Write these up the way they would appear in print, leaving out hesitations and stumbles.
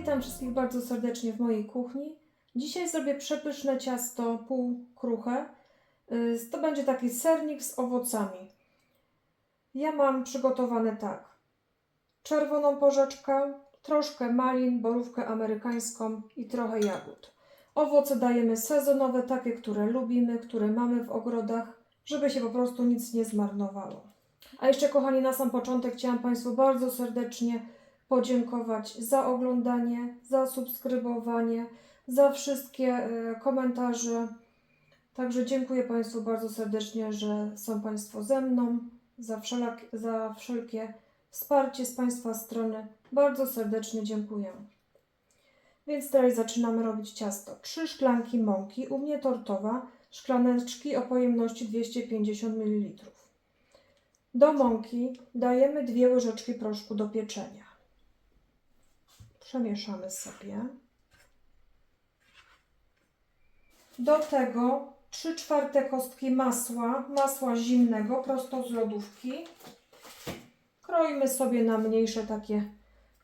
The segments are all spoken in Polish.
witam wszystkich bardzo serdecznie w mojej kuchni. Dzisiaj zrobię przepyszne ciasto półkruche. To będzie taki sernik z owocami. Ja mam przygotowane tak: czerwoną porzeczkę, troszkę malin, borówkę amerykańską i trochę jagód. Owoce dajemy sezonowe, takie, które lubimy, które mamy w ogrodach, żeby się po prostu nic nie zmarnowało. A jeszcze, kochani, na sam początek chciałam Państwu bardzo serdecznie podziękować za oglądanie, za subskrybowanie, za wszystkie komentarze. Także dziękuję Państwu bardzo serdecznie, że są Państwo ze mną, za wszelkie wsparcie z Państwa strony. Bardzo serdecznie dziękuję. Więc teraz zaczynamy robić ciasto. 3 szklanki mąki, u mnie tortowa, szklaneczki o pojemności 250 ml. Do mąki dajemy 2 łyżeczki proszku do pieczenia. Przemieszamy sobie. Do tego 3/4 kostki masła zimnego, prosto z lodówki. Kroimy sobie na mniejsze takie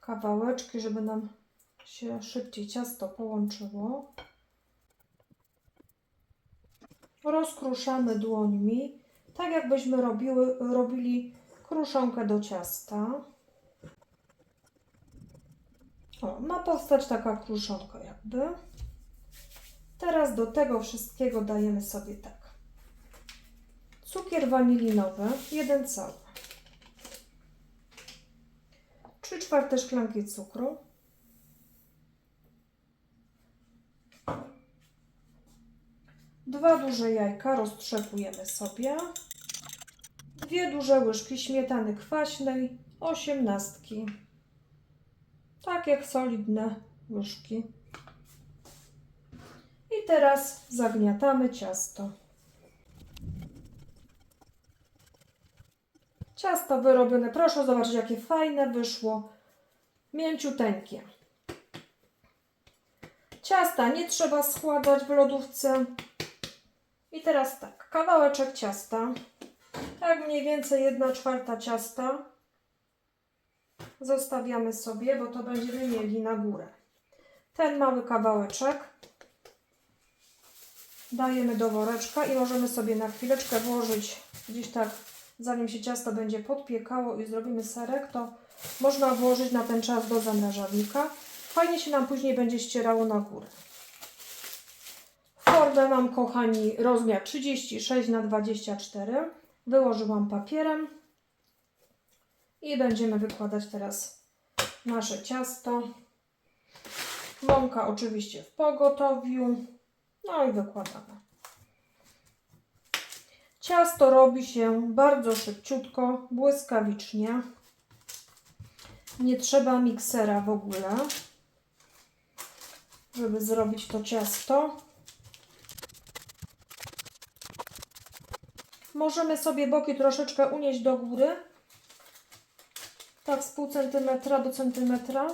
kawałeczki, żeby nam się szybciej ciasto połączyło. Rozkruszamy dłońmi, tak jakbyśmy robili kruszonkę do ciasta. O, ma powstać taka kruszonka jakby. Teraz do tego wszystkiego dajemy sobie tak: cukier wanilinowy, 1 cały, 3/4 szklanki cukru, dwa duże jajka roztrzepujemy sobie, 2 duże łyżki śmietany kwaśnej, 18, tak jak solidne łyżki. I teraz zagniatamy ciasto. Ciasto wyrobione, proszę zobaczyć, jakie fajne wyszło, mięciuteńkie. Ciasta nie trzeba schładzać w lodówce. I teraz tak, kawałeczek ciasta, tak mniej więcej 1/4 ciasta zostawiamy sobie, bo to będziemy mieli na górę. Ten mały kawałeczek dajemy do woreczka i możemy sobie na chwileczkę włożyć gdzieś tak, zanim się ciasto będzie podpiekało i zrobimy serek, to można włożyć na ten czas do zamrażalnika. Fajnie się nam później będzie ścierało na górę. Formę mam, kochani, rozmiar 36×24. Wyłożyłam papierem i będziemy wykładać teraz nasze ciasto. Mąka oczywiście w pogotowiu. No i wykładamy. Ciasto robi się bardzo szybciutko, błyskawicznie. Nie trzeba miksera w ogóle, żeby zrobić to ciasto. Możemy sobie boki troszeczkę unieść do góry, tak z pół centymetra do centymetra.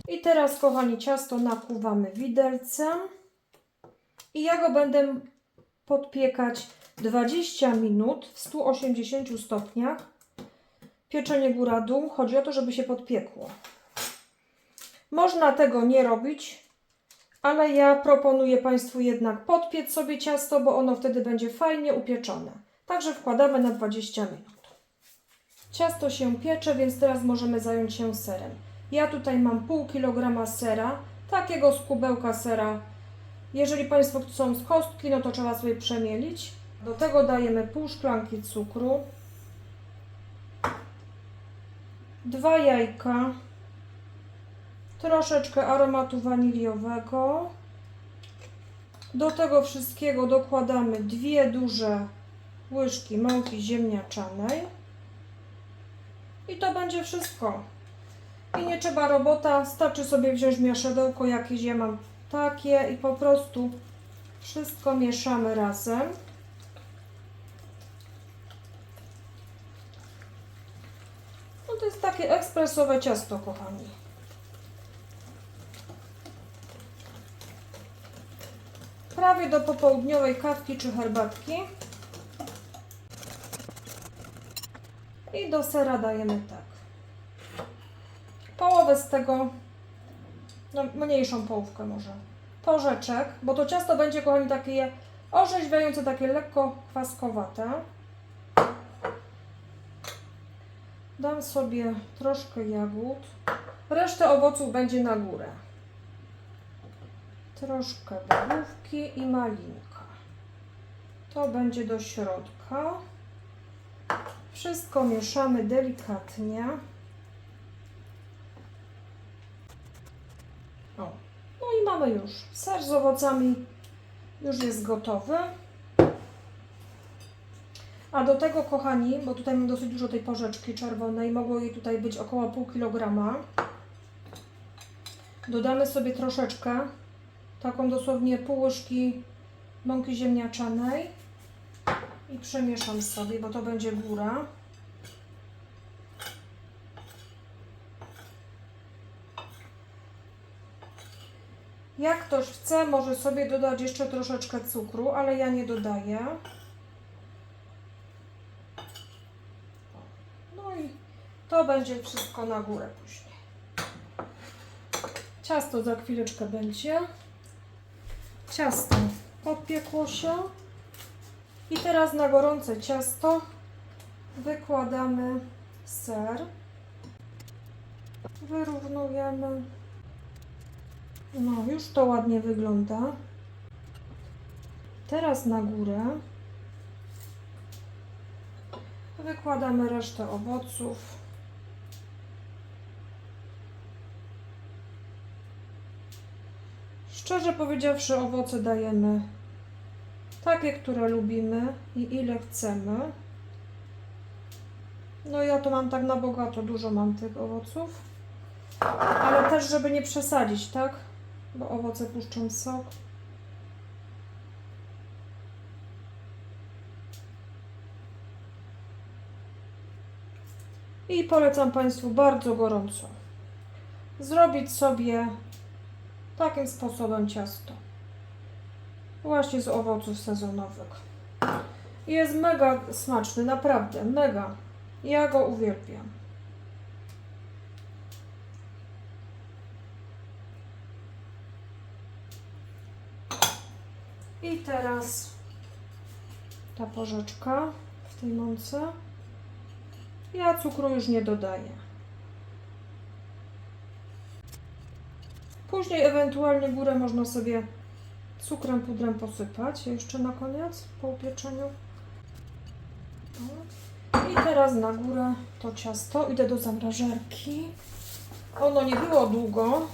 I teraz, kochani, ciasto nakłuwamy widelcem i ja go będę podpiekać 20 minut w 180 stopniach. Pieczenie góra-dół, chodzi o to, żeby się podpiekło. Można tego nie robić, ale ja proponuję Państwu jednak podpiec sobie ciasto, bo ono wtedy będzie fajnie upieczone. Także wkładamy na 20 minut. Ciasto się piecze, więc teraz możemy zająć się serem. Ja tutaj mam pół kilograma sera, takiego z kubełka sera. Jeżeli Państwo chcą z kostki, no to trzeba sobie przemielić. Do tego dajemy pół szklanki cukru, 2 jajka, troszeczkę aromatu waniliowego. Do tego wszystkiego dokładamy 2 duże łyżki mąki ziemniaczanej. I to będzie wszystko. I nie trzeba robota, starczy sobie wziąć mieszadełko jakieś, ja mam takie, i po prostu wszystko mieszamy razem. No to jest takie ekspresowe ciasto, kochani. Prawie do popołudniowej kawki czy herbatki. I do sera dajemy tak: połowę z tego, no mniejszą połówkę może, porzeczek, bo to ciasto będzie, kochani, takie orzeźwiające, takie lekko kwaskowate. Dam sobie troszkę jagód. Resztę owoców będzie na górę. Troszkę borówki i malinka. To będzie do środka. Wszystko mieszamy delikatnie. O, no i mamy już. Ser z owocami już jest gotowy. A do tego, kochani, bo tutaj mam dosyć dużo tej porzeczki czerwonej, mogło jej tutaj być około pół kilograma. Dodamy sobie troszeczkę, taką dosłownie pół łyżki mąki ziemniaczanej i przemieszam sobie, bo to będzie góra. Jak ktoś chce, może sobie dodać jeszcze troszeczkę cukru, ale ja nie dodaję. No i to będzie wszystko na górę później. Ciasto za chwileczkę będzie. Ciasto podpiekło się. I teraz na gorące ciasto wykładamy ser. Wyrównujemy. No, już to ładnie wygląda. Teraz na górę wykładamy resztę owoców. Szczerze powiedziawszy, owoce dajemy takie, które lubimy i ile chcemy. No ja to mam tak na bogato, dużo mam tych owoców. Ale też, żeby nie przesadzić, tak? Bo owoce puszczą sok. I polecam Państwu bardzo gorąco zrobić sobie takim sposobem ciasto. Właśnie z owoców sezonowych. Jest mega smaczny, naprawdę, mega. Ja go uwielbiam. I teraz ta porzeczka w tej mące. Ja cukru już nie dodaję. Później ewentualnie górę można sobie cukrem, pudrem posypać jeszcze na koniec, po upieczeniu. I teraz na górę to ciasto. Idę do zamrażarki. Ono nie było długo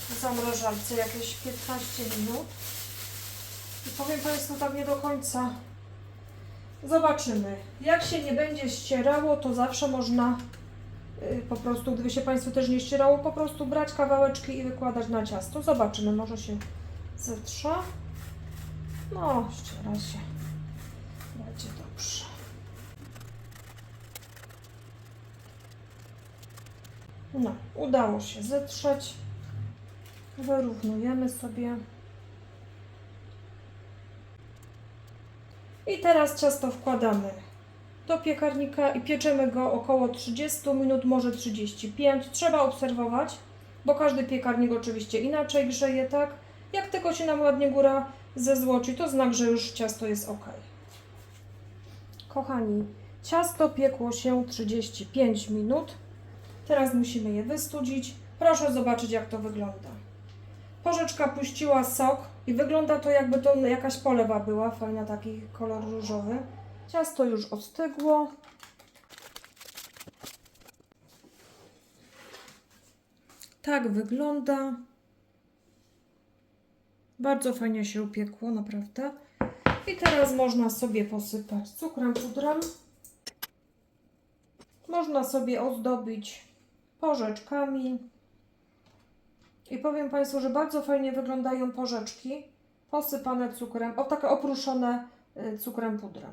w zamrażarce, jakieś 15 minut. I powiem Państwu tak nie do końca. Zobaczymy. Jak się nie będzie ścierało, to zawsze można po prostu, gdyby się Państwu też nie ścierało, po prostu brać kawałeczki i wykładać na ciasto. Zobaczymy, może się zetrze. No, ściera się. Będzie dobrze. No, udało się zetrzeć. Wyrównujemy sobie. I teraz ciasto wkładamy do piekarnika i pieczemy go około 30 minut, może 35. Trzeba obserwować, bo każdy piekarnik oczywiście inaczej grzeje, tak? Jak tylko się nam ładnie góra zezłoci, to znak, że już ciasto jest ok. Kochani, ciasto piekło się 35 minut. Teraz musimy je wystudzić. Proszę zobaczyć, jak to wygląda. Porzeczka puściła sok i wygląda to, jakby to jakaś polewa była, fajna, taki kolor różowy. Ciasto już ostygło. Tak wygląda. Bardzo fajnie się upiekło, naprawdę. I teraz można sobie posypać cukrem, pudrem. Można sobie ozdobić porzeczkami. I powiem Państwu, że bardzo fajnie wyglądają porzeczki posypane cukrem, takie oprószone cukrem, pudrem.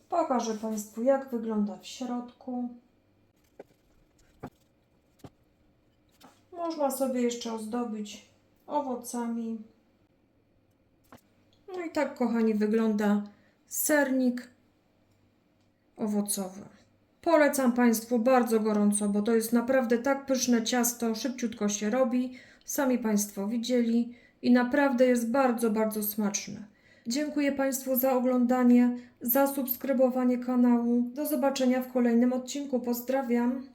Pokażę Państwu, jak wygląda w środku. Można sobie jeszcze ozdobić owocami. No i tak, kochani, wygląda sernik owocowy. Polecam Państwu bardzo gorąco, bo to jest naprawdę tak pyszne ciasto, szybciutko się robi, sami Państwo widzieli i naprawdę jest bardzo, bardzo smaczne. Dziękuję Państwu za oglądanie, za subskrybowanie kanału. Do zobaczenia w kolejnym odcinku. Pozdrawiam.